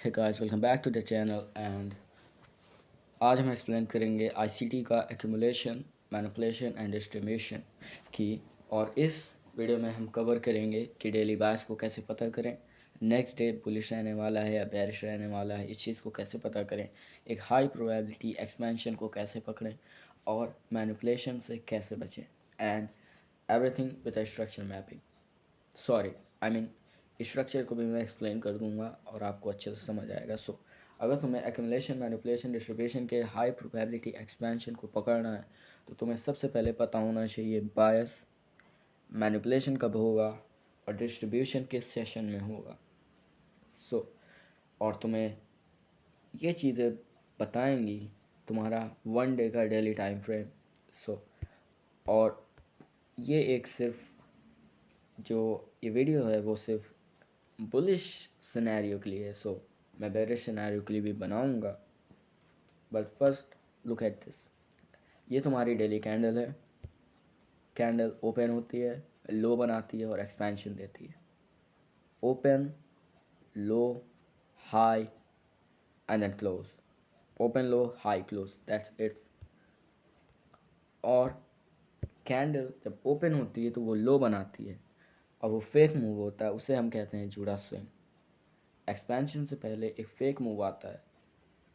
Hey guys welcome back to the channel and आज हम explain करेंगे आईसीटी का एक्यूमुलेशन, मैनिपुलेशन एंड डिस्ट्रीब्यूशन की। और इस वीडियो में हम कवर करेंगे कि डेली बायस को कैसे पता करें, नेक्स्ट डे बुलिश रहने वाला है या बेरिश रहने वाला है, इस चीज़ को कैसे पता करें, एक हाई प्रोबेबिलिटी एक्सपेंशन को कैसे पकड़ें और मैनिपुलेशन से कैसे बचें and everything with a structure mapping. Sorry I mean structure को भी मैं एक्सप्लेन कर दूंगा और आपको अच्छे से समझ आएगा। सो अगर तुम्हें एक्यूमुलेशन, मैनिपुलेशन, डिस्ट्रीब्यूशन के हाई प्रोबेबिलिटी एक्सपेंशन को पकड़ना है तो तुम्हें सबसे पहले पता होना चाहिए बायस, मैनिपुलेशन कब होगा और डिस्ट्रीब्यूशन किस सेशन में होगा। सो और तुम्हें ये चीज़ें बताएंगी तुम्हारा 1 डे का डेली टाइम फ्रेम। सो और ये एक सिर्फ जो ये वीडियो है वो सिर्फ बुलिश सिनेरियो के लिए है। सो मैं बेरिश सिनेरियो के लिए भी बनाऊंगा, but first look at this. ये तुम्हारी डेली कैंडल है। कैंडल ओपन होती है, लो बनाती है और एक्सपेंशन देती है। Open, low, high and then close. Open, low, high, close, that's it. और कैंडल जब ओपन होती है तो वो लो बनाती है और वो फेक मूव होता है, उसे हम कहते हैं जूड़ा स्विंग। एक्सपेंशन से पहले एक फेक मूव आता है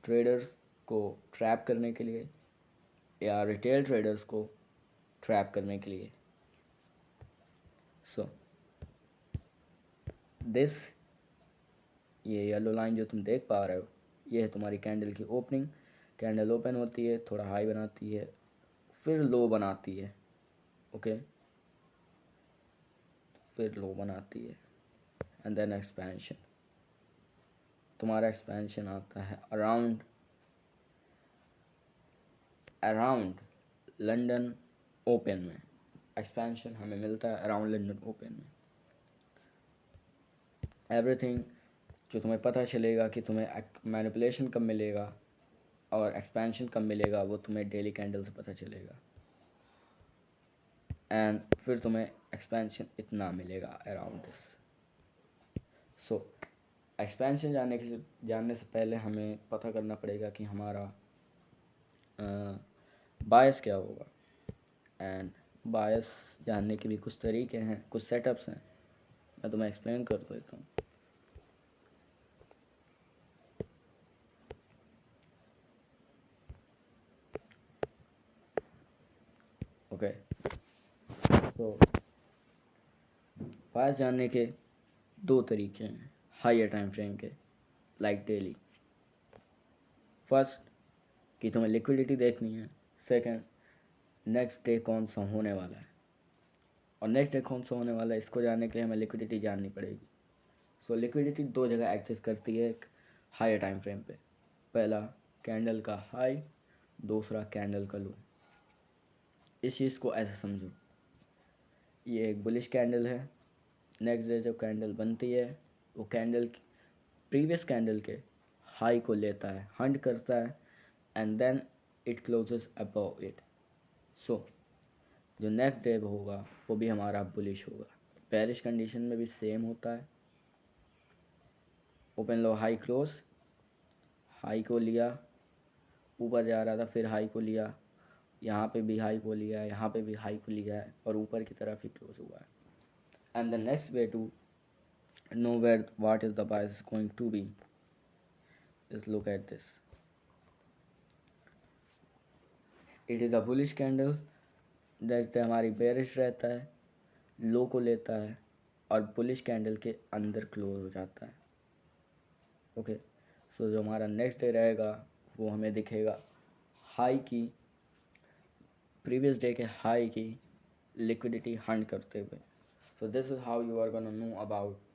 ट्रेडर्स को ट्रैप करने के लिए या रिटेल ट्रेडर्स को ट्रैप करने के लिए। सो दिस ये येलो लाइन जो तुम देख पा रहे हो, ये है तुम्हारी कैंडल की ओपनिंग। कैंडल ओपन होती है, थोड़ा हाई बनाती है, फिर लो बनाती है, ओके, फिर लो बनाती है एंड देन एक्सपेंशन। तुम्हारा एक्सपेंशन आता है अराउंड लंदन ओपन में। एक्सपेंशन हमें मिलता है अराउंड लंदन ओपन में। एवरीथिंग जो तुम्हें पता चलेगा कि तुम्हें मैनिपुलेशन कब मिलेगा और एक्सपेंशन कब मिलेगा वो तुम्हें डेली कैंडल से पता चलेगा। एंड फिर तुम्हें एक्सपेंशन इतना मिलेगा अराउंड दिस। सो एक्सपेंशन जानने से पहले हमें पता करना पड़ेगा कि हमारा बायस क्या होगा। एंड बायस जानने के भी कुछ तरीके हैं, कुछ सेटअप्स हैं, मैं तुम्हें एक्सप्लेन कर देता हूँ। ओके, तो बायस जानने के दो तरीके हैं हायर टाइम फ्रेम के, लाइक डेली। फर्स्ट कि तुम्हें लिक्विडिटी देखनी है। सेकंड, नेक्स्ट डे कौन सा होने वाला है। और नेक्स्ट डे कौन सा होने वाला है इसको जानने के लिए हमें लिक्विडिटी जाननी पड़ेगी। सो लिक्विडिटी दो जगह एक्सेस करती है एक हायर टाइम फ्रेम पे। पहला कैंडल का हाई, दूसरा कैंडल का लो। इस चीज़ को ऐसे समझो, ये एक बुलिश कैंडल है। नेक्स्ट डे जब कैंडल बनती है वो कैंडल प्रीवियस कैंडल के हाई को लेता है, हंट करता है and then it closes above it. So जो नेक्स्ट डे होगा वो भी हमारा बुलिश होगा। बेरिश कंडीशन में भी सेम होता है। Open, low, high, close. High को लिया, ऊपर जा रहा था, फिर हाई को लिया, यहाँ पे भी हाई को लिया है, यहाँ पे भी हाई को लिया है और ऊपर की तरफ ही क्लोज हुआ है। And the next way to know what is the bias is going to be, just look at this. It is a bullish candle, देखते हमारी बेरिश रहता है, लो को लेता है और बुलिश कैंडल के अंदर क्लोज हो जाता है। ओके, सो जो हमारा नेक्स्ट डे रहेगा वो हमें दिखेगा हाई की, प्रीवियस डे के हाई की लिक्विडिटी हंट करते हुए। So this is how you are gonna know about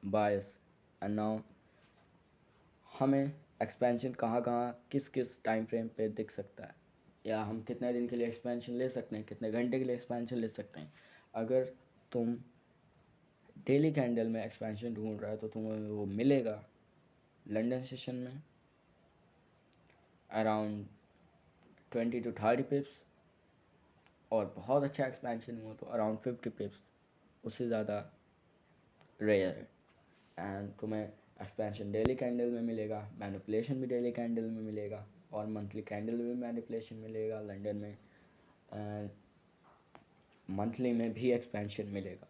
bias. And now हमें एक्सपेंशन कहाँ कहाँ किस किस टाइम फ्रेम पे दिख सकता है, या हम कितने दिन के लिए एक्सपेंशन ले सकते हैं, कितने घंटे के लिए एक्सपेंशन ले सकते हैं। अगर तुम डेली कैंडल में एक्सपेंशन ढूंढ रहा है तो तुम्हें वो मिलेगा लंदन सेशन में अराउंड 20 to 30 पिप्स, और बहुत अच्छा एक्सपेंशन हुआ तो अराउंड 50 पिप्स, उससे ज़्यादा रेयर है। एंड तुम्हें एक्सपेंशन डेली कैंडल में मिलेगा, मैनिपुलेशन भी डेली कैंडल में मिलेगा और मंथली कैंडल में मैनिपुलेशन मिलेगा लंदन में, एंड मंथली में भी एक्सपेंशन मिलेगा.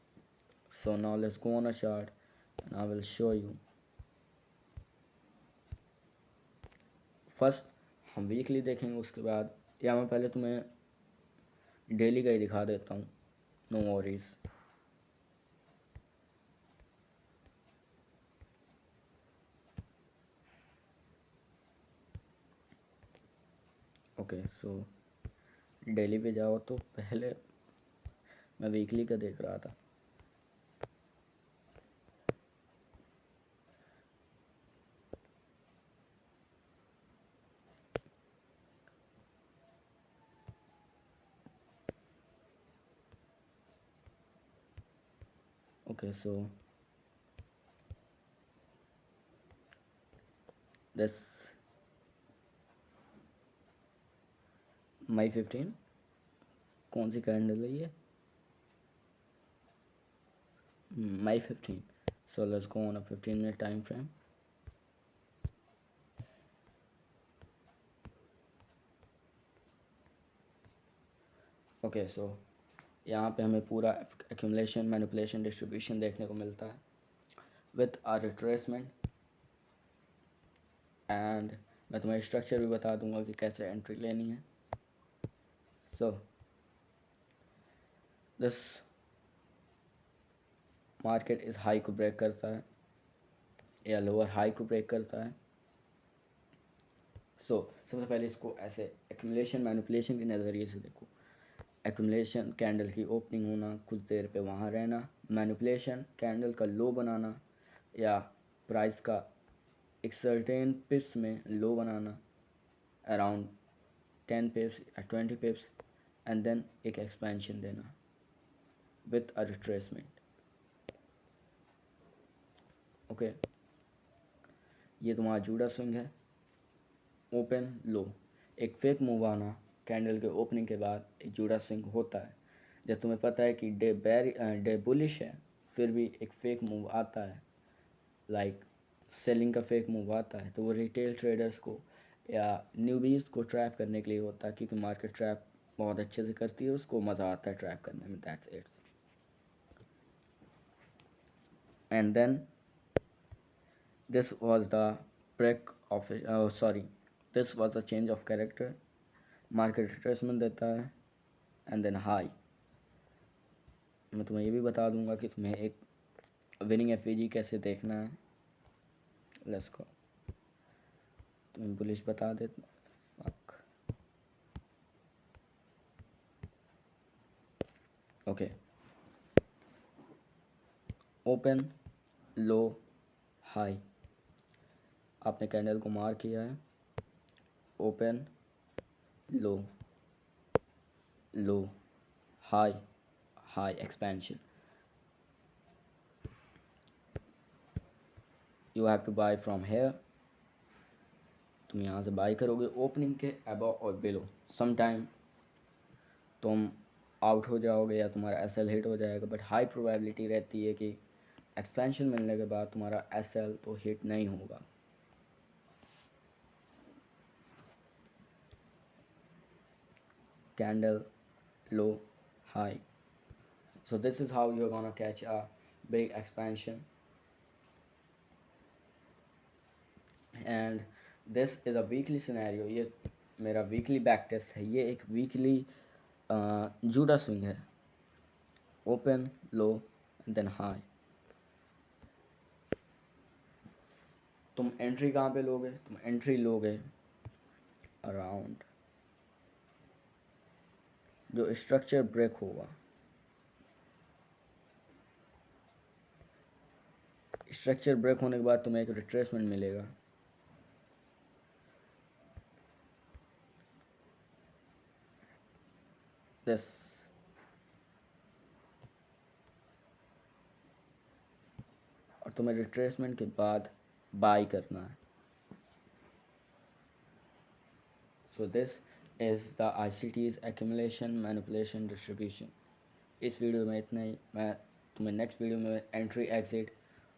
So now let's go on a chart and I will show you. First हम वीकली देखेंगे, उसके बाद या मैं पहले तुम्हें डेली का ही दिखा देता हूँ. No worries. Okay, so daily पे जाओ तो पहले मैं वीकली का देख रहा था. Okay, so this May 15. कौन सी कैंडल है ये? May 15. So let's go on a 15 minute time frame. Okay, so यहाँ पे हमें पूरा एक्यूमुलेशन, मैनिपुलेशन, डिस्ट्रीब्यूशन देखने को मिलता है विथ आ रिट्रेसमेंट. एंड मैं तुम्हें स्ट्रक्चर भी बता दूंगा कि कैसे एंट्री लेनी है. सो दिस मार्केट इस हाई को ब्रेक करता है या लोअर हाई को ब्रेक करता है. सो सबसे पहले इसको ऐसे एक्यूमुलेशन मैनिपुलेशन के नज़रिए से देखो. एक्यूमुलेशन कैंडल की ओपनिंग होना, कुछ देर पे वहाँ रहना. मैनिपुलेशन कैंडल का लो बनाना या प्राइस का एक सर्टेन पिप्स में लो बनाना, अराउंड 10 पिप्स या 20 पिप्स, एंड देन एक एक्सपेंशन देना विथ अ रिट्रेसमेंट. ओके, ये तुम्हारा जूडा स्विंग है. ओपन लो, एक फेक मूव आना कैंडल के ओपनिंग के बाद एक जूडा स्विंग होता है. जब तुम्हें पता है कि डे बुलिश है, फिर भी एक फेक मूव आता है, लाइक सेलिंग का फेक मूव आता है, तो वो रिटेल ट्रेडर्स को या न्यूबीज़ को ट्रैप करने के लिए होता है, क्योंकि मार्केट ट्रैप बहुत अच्छे से करती है, उसको मज़ा आता है ट्रैप करने में. That's it. And then this was the break of this was the change of character. Market retracement देता है एंड देन हाई. मैं तुम्हें ये भी बता दूंगा कि तुम्हें एक विनिंग एफईजी कैसे देखना है. Let's go. तुम्हें बुलिश बता देता. Fuck. Okay, open low high. आपने कैंडल को मार किया है. Open low low high high expansion. You have to buy from here. तुम यहाँ से बाई करोगे ओपनिंग के अबव और बिलो. सम टाइम तुम आउट हो जाओगे या तुम्हारा एसएल हिट हो जाएगा, बट हाई प्रोबेबिलिटी रहती है कि एक्सपेंशन मिलने के बाद तुम्हारा एसएल तो हिट नहीं होगा. Candle low high. So this is how you're gonna catch a big expansion. And this is a weekly scenario. ये मेरा वीकली बैक टेस्ट है. ये एक वीकली जूडा स्विंग है. Open low then high. तुम एंट्री कहाँ पे लोगे? तुम एंट्री लोगे अराउंड जो स्ट्रक्चर ब्रेक होगा. स्ट्रक्चर ब्रेक होने के बाद तुम्हें एक रिट्रेसमेंट मिलेगा. दिस और तुम्हें रिट्रेसमेंट के बाद बाई करना है. So this is the ICT's accumulation, manipulation, distribution. इस वीडियो में इतना ही. मैं तुम्हें नेक्स्ट वीडियो में एंट्री, एग्जिट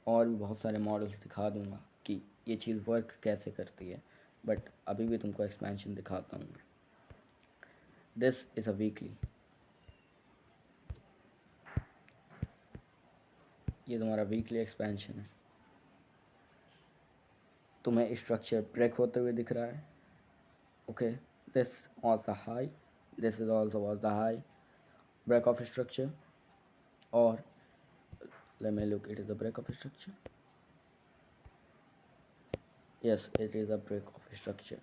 और भी बहुत सारे मॉडल्स दिखा दूंगा कि ये चीज़ वर्क कैसे करती है, बट अभी भी तुमको एक्सपेंशन दिखाता हूँ। दिस इज़ अ वीकली, ये तुम्हारा वीकली एक्सपेंशन है। तुम्हें स्ट्रक्चर ब्रेक होते हुए दिख रहा है। Okay, this was the high, this is also was the high break of structure, or let me look, it is a break of structure. Yes, it is a break of structure.